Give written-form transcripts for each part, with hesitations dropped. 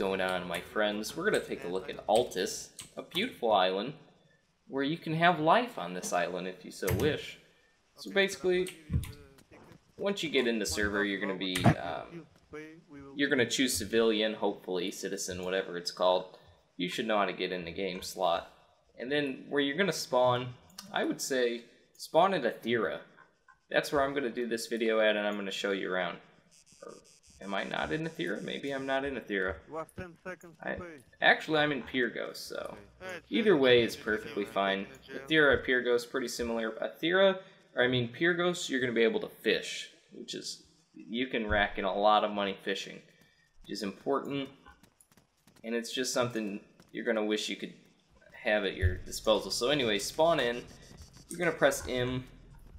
going on, my friends? We're going to take a look at Altis, a beautiful island where you can have life on this island if you so wish. So basically, once you get in the server, you're going to be, you're going to choose civilian, hopefully, citizen, whatever it's called. You should know how to get in the game slot. And then where you're going to spawn, I would say spawn at Athera. That's where I'm going to do this video at, and I'm going to show you around. Or am I not in Athera? Maybe I'm not in Athera. Actually, I'm in Pyrgos, so either way is perfectly fine. Athera, Pyrgos, pretty similar. Pyrgos, you're going to be able to fish, which is, you can rack in a lot of money fishing, which is important, and it's just something you're going to wish you could have at your disposal. So anyway, spawn in, you're going to press M,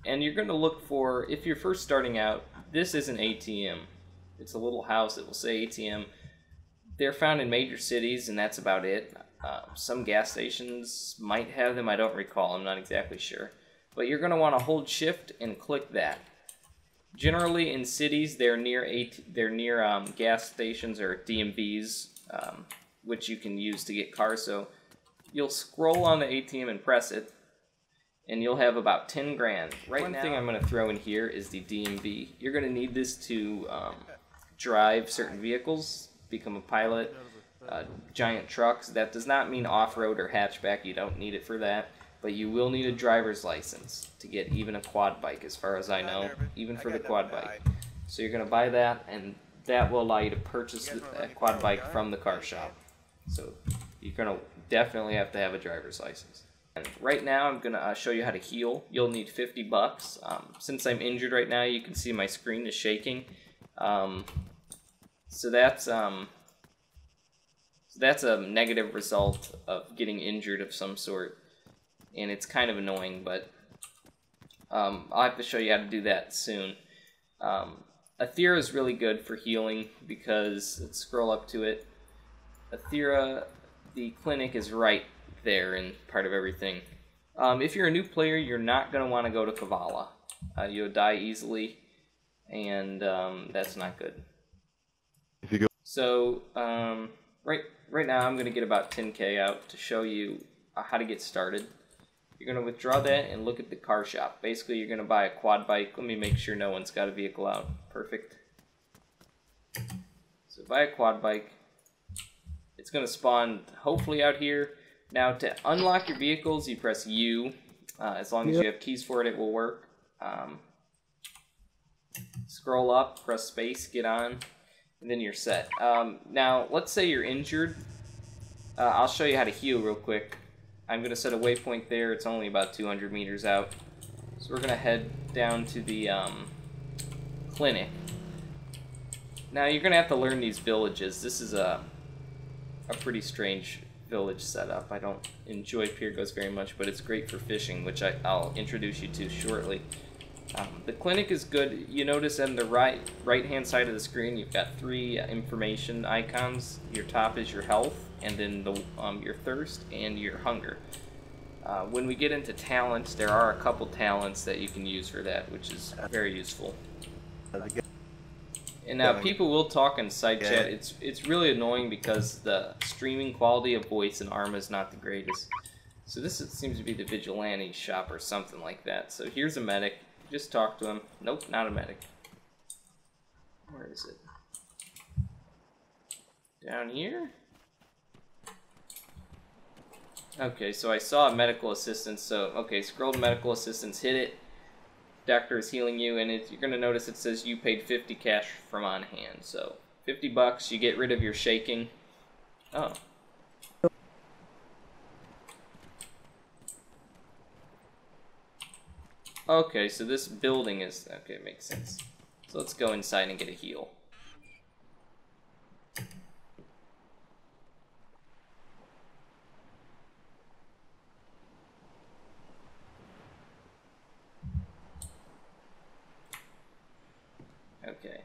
and you're going to look for, if you're first starting out, this is an ATM. It's a little house that will say ATM. They're found in major cities, and that's about it. Some gas stations might have them, I don't recall, I'm not exactly sure. But you're going to want to hold shift and click that. Generally in cities, they're near gas stations or DMVs, which you can use to get cars. So you'll scroll on the ATM and press it, and you'll have about 10 grand. One thing I'm going to throw in here is the DMV. You're going to need this to drive certain vehicles, become a pilot, giant trucks. That does not mean off-road or hatchback. You don't need it for that. But you will need a driver's license to get even a quad bike, as far as I know, even for the quad bike. So you're going to buy that, and that will allow you to purchase a quad bike from the car shop. So you're going to definitely have to have a driver's license. And right now I'm going to show you how to heal. You'll need 50 bucks. Since I'm injured right now, you can see my screen is shaking. So that's a negative result of getting injured of some sort. And it's kind of annoying, but I'll have to show you how to do that soon. Athera is really good for healing because, let's scroll up to it. Athera, the clinic is right there in part of everything. If you're a new player, you're not going to want to go to Kavala. You'll die easily, and that's not good. If you go so right now I'm going to get about 10k out to show you how to get started. You're going to withdraw that and look at the car shop. Basically, you're going to buy a quad bike. Let me make sure no one's got a vehicle out. Perfect. So buy a quad bike. It's going to spawn hopefully out here. Now to unlock your vehicles, you press U. As long as you have keys for it, it will work. Scroll up, press space, get on, and then you're set. Now, let's say you're injured. I'll show you how to heal real quick. I'm going to set a waypoint there. It's only about 200 meters out. So we're going to head down to the clinic. Now you're going to have to learn these villages. This is a pretty strange village setup. I don't enjoy Pyrgos very much, but it's great for fishing, which I'll introduce you to shortly. The clinic is good. You notice on the right-hand side of the screen, you've got 3 information icons. Your top is your health, and then your thirst and your hunger. When we get into talents, there are a couple talents that you can use for that, which is very useful. And now people will talk in side chat. It's really annoying because the streaming quality of voice in Arma is not the greatest. So this seems to be the vigilante shop or something like that. So here's a medic. Just talk to him. Nope, not a medic. Where is it? Down here? Okay, so I saw a medical assistant, so, okay, scroll to medical assistance, hit it. Doctor is healing you, and you're going to notice it says you paid 50 cash from on hand. So, 50 bucks, you get rid of your shaking. Oh. Okay, so this building is, okay, makes sense. So let's go inside and get a heal. Okay.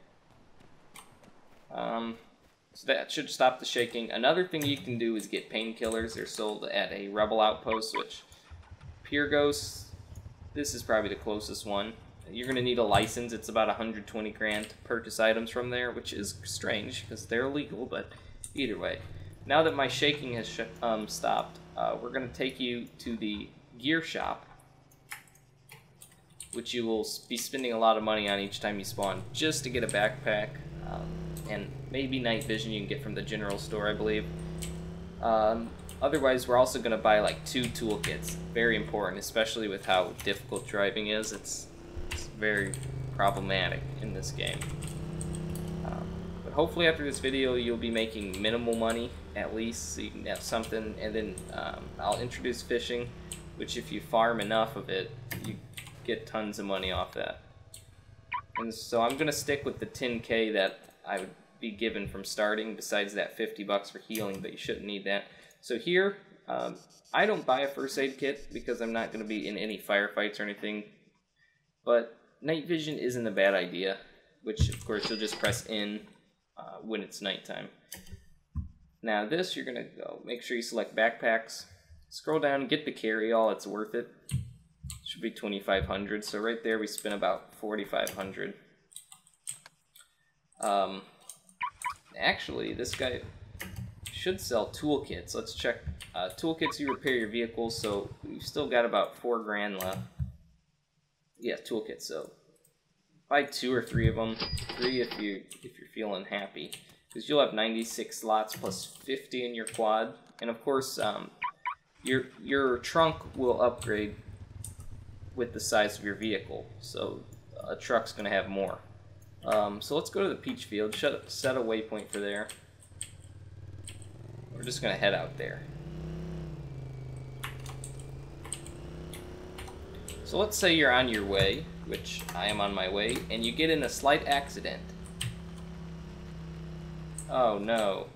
So that should stop the shaking. Another thing you can do is get painkillers. They're sold at a rebel outpost, which Pyrgos, this is probably the closest one. You're going to need a license. It's about 120 grand to purchase items from there, which is strange because they're illegal, but Either way, now that my shaking has stopped, we're going to take you to the gear shop, which you will be spending a lot of money on each time you spawn, just to get a backpack, and maybe night vision you can get from the general store, I believe. Otherwise, we're also going to buy like 2 toolkits. Very important, especially with how difficult driving is. It's very problematic in this game. But hopefully after this video you'll be making minimal money, at least, so you can have something, and then I'll introduce fishing, which if you farm enough of it, you get tons of money off that. And so I'm going to stick with the 10k that I would be given from starting, besides that 50 bucks for healing, but you shouldn't need that. So here, I don't buy a first aid kit because I'm not going to be in any firefights or anything, but night vision isn't a bad idea, which of course you'll just press in when it's nighttime. Now this, you're going to go, make sure you select backpacks, scroll down, get the carry-all, it's worth it. Should be 2,500, so right there we spent about 4,500. Actually, this guy should sell toolkits. Let's check. Toolkits, you repair your vehicles, so we've still got about 4 grand left. Yeah, toolkits, so buy 2 or 3 of them. 3 if you're feeling happy, because you'll have 96 slots plus 50 in your quad, and of course your trunk will upgrade with the size of your vehicle, so a truck's going to have more. So let's go to the peach field, set a waypoint for there. We're just going to head out there. So let's say you're on your way, which I am on my way, and you get in a slight accident. Oh no.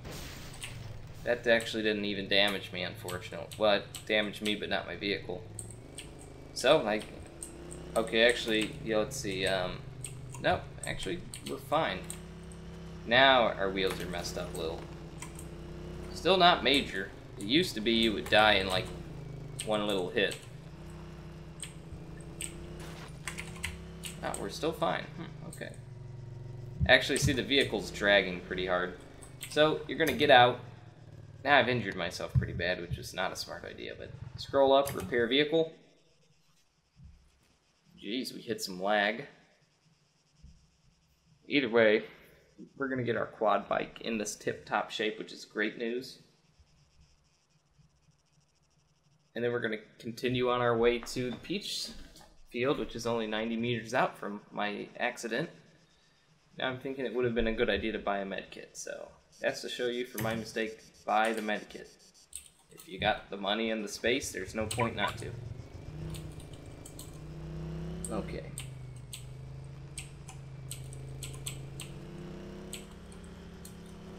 That actually didn't even damage me, unfortunately. Well, it damaged me, but not my vehicle. So, like, okay, actually, yeah, let's see, nope, actually, we're fine. Now our wheels are messed up a little. Still not major. It used to be you would die in, like, one little hit. Oh, we're still fine. Okay. Actually, see, the vehicle's dragging pretty hard. So, you're gonna get out. Now I've injured myself pretty bad, which is not a smart idea, but scroll up, repair vehicle. Jeez, we hit some lag. Either way, we're going to get our quad bike in this tip-top shape, which is great news. And then we're going to continue on our way to the peach field, which is only 90 meters out from my accident. Now I'm thinking it would have been a good idea to buy a med kit, so that's to show you for my mistake, buy the med kit. If you got the money and the space, there's no point not to. Okay.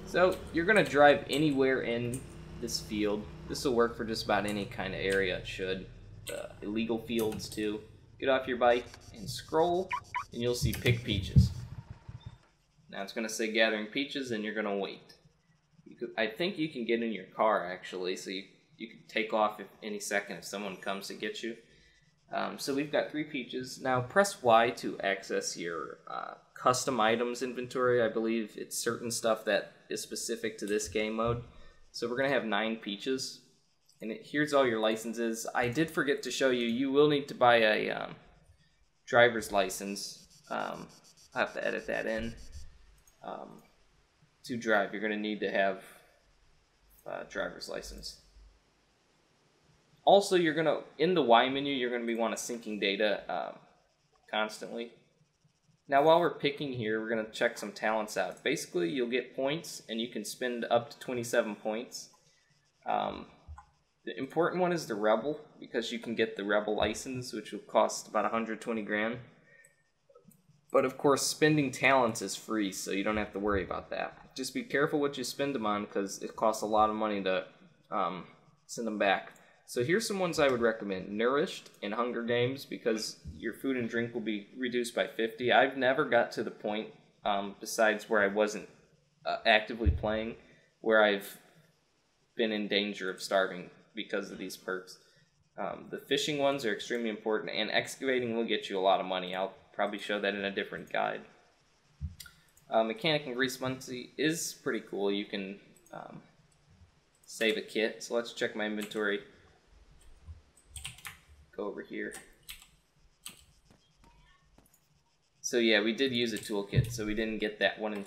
So, you're going to drive anywhere in this field. This will work for just about any kind of area, it should. Illegal fields, too. Get off your bike and scroll, and you'll see pick peaches. Now it's going to say gathering peaches, and you're going to wait. I think you can get in your car, actually, so you can take off any second if someone comes to get you. So we've got 3 peaches. Now press Y to access your custom items inventory. I believe it's certain stuff that is specific to this game mode. So we're going to have 9 peaches. And here's all your licenses. I did forget to show you, you will need to buy a driver's license. I'll have to edit that in. To drive, you're going to need to have a driver's license. Also, you're going to, in the Y menu, you're going to want to syncing data constantly. Now, while we're picking here, we're going to check some talents out. Basically, you'll get points, and you can spend up to 27 points. The important one is the Rebel, because you can get the Rebel license, which will cost about 120 grand. But, of course, spending talents is free, so you don't have to worry about that. Just be careful what you spend them on, because it costs a lot of money to send them back. So here's some ones I would recommend. Nourished and Hunger Games, because your food and drink will be reduced by 50. I've never got to the point, besides where I wasn't actively playing, where I've been in danger of starving because of these perks. The fishing ones are extremely important, and excavating will get you a lot of money. I'll probably show that in a different guide. Mechanic and Grease Muncie is pretty cool. You can save a kit. So let's check my inventory. Go over here. So yeah, we did use a toolkit, so we didn't get that 1 in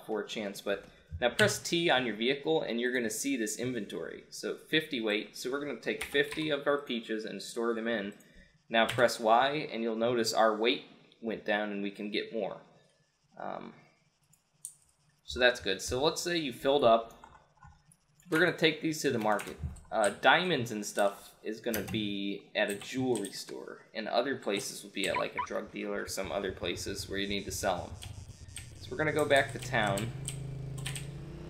4 chance. But now press T on your vehicle, and you're going to see this inventory. So 50 weight. So we're going to take 50 of our peaches and store them in. Now press Y, and you'll notice our weight went down, and we can get more. So that's good. So let's say you filled up. We're going to take these to the market. Diamonds and stuff is going to be at a jewelry store, and other places will be at like a drug dealer or some other places where you need to sell them. So we're going to go back to town,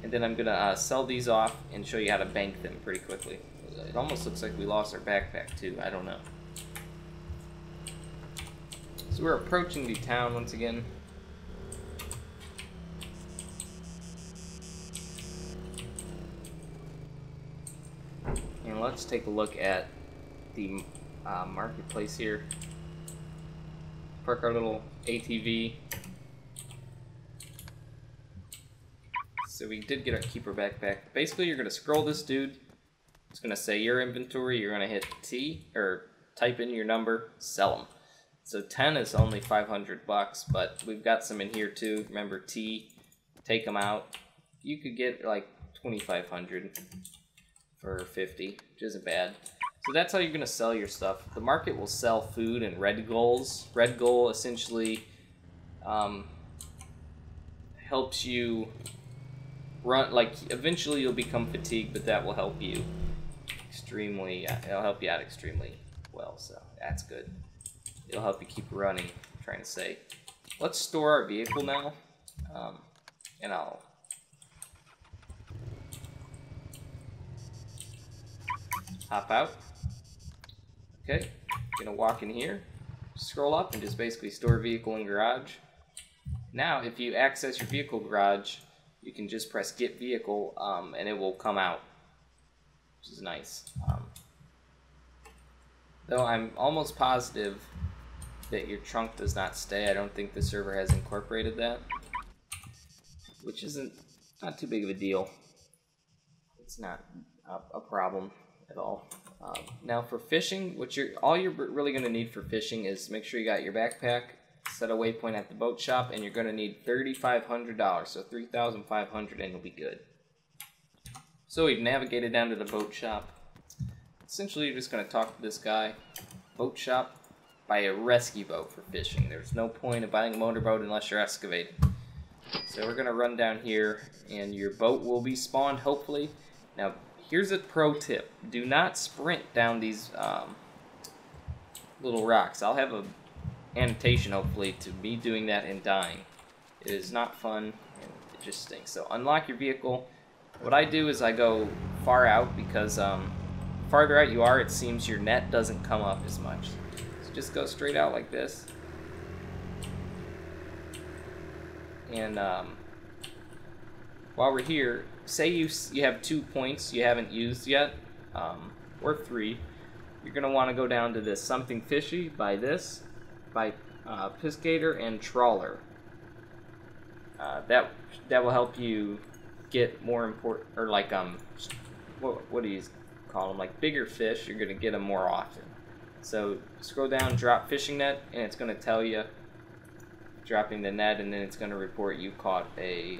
and then I'm going to sell these off and show you how to bank them pretty quickly. It almost looks like we lost our backpack too. I don't know. So we're approaching the town once again. And let's take a look at the marketplace here. Park our little ATV. So we did get our keeper backpack. Basically, you're going to scroll this dude. It's going to say your inventory. You're going to hit T, or type in your number, sell them. So 10 is only 500 bucks, but we've got some in here too. Remember T, take them out. You could get like 2,500 for 50, which isn't bad. So that's how you're going to sell your stuff. The market will sell food and red goals. Red goal essentially helps you run, like eventually you'll become fatigued, but that will help you extremely, it'll help you out extremely well, so that's good. It'll help you keep running, I'm trying to say. Let's store our vehicle now, and I'll hop out. Okay, gonna walk in here, scroll up, and just basically store vehicle in garage. Now, if you access your vehicle garage, you can just press get vehicle, and it will come out, which is nice. Though I'm almost positive that your trunk does not stay. I don't think the server has incorporated that, which isn't not too big of a deal. It's not a problem at all. Now for fishing, all you're really going to need for fishing is make sure you got your backpack, set a waypoint at the boat shop, and you're going to need $3,500, so $3,500, and you'll be good. So we've navigated down to the boat shop. Essentially, you're just going to talk to this guy. Boat shop, buy a rescue boat for fishing. There's no point in buying a motorboat unless you're excavating. So we're going to run down here, and your boat will be spawned, hopefully. Now, here's a pro tip. Do not sprint down these little rocks. I'll have a annotation, hopefully, to me doing that and dying. It is not fun, and it just stinks. So unlock your vehicle. What I do is I go far out, because farther out you are, it seems your net doesn't come up as much. So just go straight out like this. And while we're here, say you have 2 points you haven't used yet, or 3. You're going to want to go down to this something fishy, buy this, buy Piscator and Trawler. That will help you get more important, or like what do you call them, like bigger fish. You're going to get them more often. So scroll down, drop fishing net, and it's going to tell you dropping the net, and then it's going to report you caught a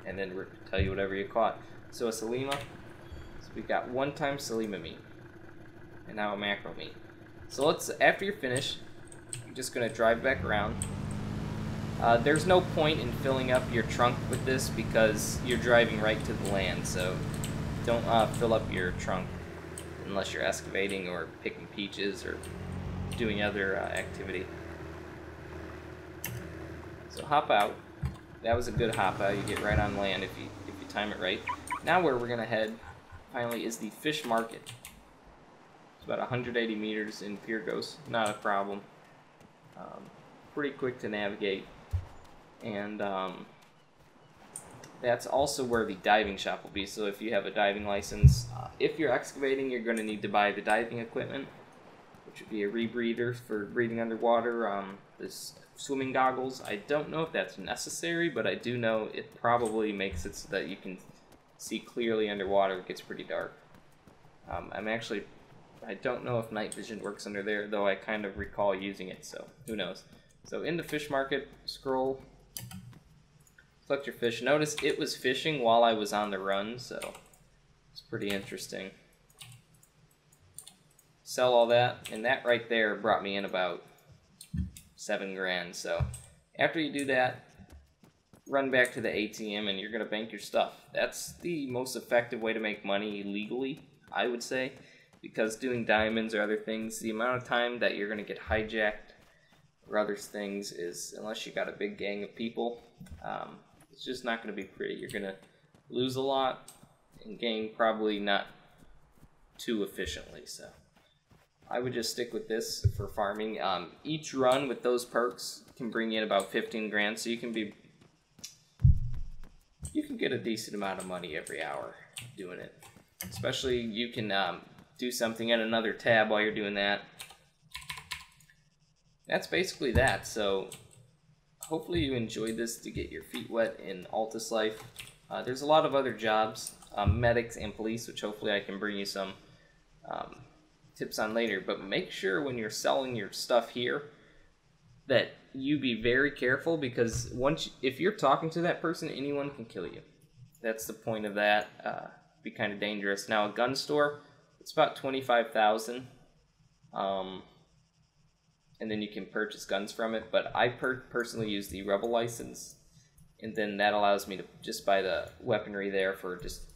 and then tell you whatever you caught. So a Salima, so we got 1 time Salima meat, and now a mackerel meat. So after you're finished, you're just going to drive back around. There's no point in filling up your trunk with this because you're driving right to the land, so don't fill up your trunk unless you're excavating or picking peaches or doing other activity. So hop out. That was a good hop out. You get right on land if you time it right. Now where we're going to head, finally, is the fish market. It's about 180 meters in Pyrgos. Not a problem. Pretty quick to navigate. And that's also where the diving shop will be. So if you have a diving license, if you're excavating, you're going to need to buy the diving equipment, which would be a rebreather for breathing underwater. This swimming goggles, I don't know if that's necessary, but I do know it probably makes it so that you can see clearly underwater. It gets pretty dark. I don't know if night vision works under there, though I kind of recall using it, so who knows. So in the fish market, scroll, collect your fish. Notice it was fishing while I was on the run, so it's pretty interesting. Sell all that, and that right there brought me in about 7 grand. So after you do that, run back to the ATM and you're gonna bank your stuff. That's the most effective way to make money legally, I would say, because doing diamonds or other things, the amount of time that you're gonna get hijacked or other things is, unless you got a big gang of people, it's just not gonna be pretty. You're gonna lose a lot and gain probably not too efficiently. So I would just stick with this for farming. Each run with those perks can bring in about 15 grand, so you can get a decent amount of money every hour doing it. Especially you can do something in another tab while you're doing that. That's basically that. So hopefully you enjoyed this to get your feet wet in Altis Life. There's a lot of other jobs, medics and police, which hopefully I can bring you some tips on later. But make sure when you're selling your stuff here that you be very careful, because if you're talking to that person, anyone can kill you. That's the point of that. Be kind of dangerous. Now a gun store, it's about 25,000, and then you can purchase guns from it. But I personally use the Rebel license, and then that allows me to just buy the weaponry there for just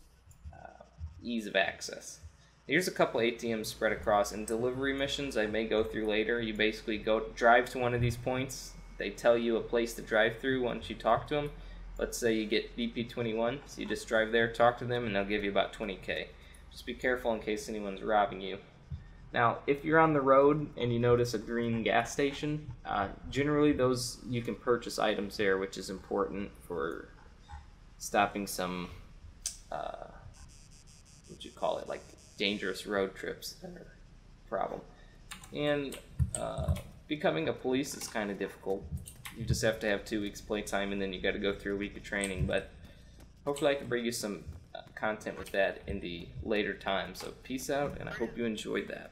ease of access. Here's a couple ATMs spread across. In delivery missions I may go through later, you basically drive to one of these points. They tell you a place to drive through once you talk to them. Let's say you get BP21, so you just drive there, talk to them, and they'll give you about 20k. Just be careful in case anyone's robbing you. Now, if you're on the road and you notice a green gas station, generally those you can purchase items there, which is important for stopping some, like dangerous road trips that are a problem. And becoming a police is kind of difficult. You just have to have 2 weeks playtime, and then you got to go through a week of training. But hopefully I can bring you some content with that in the later time. So peace out, and I hope you enjoyed that.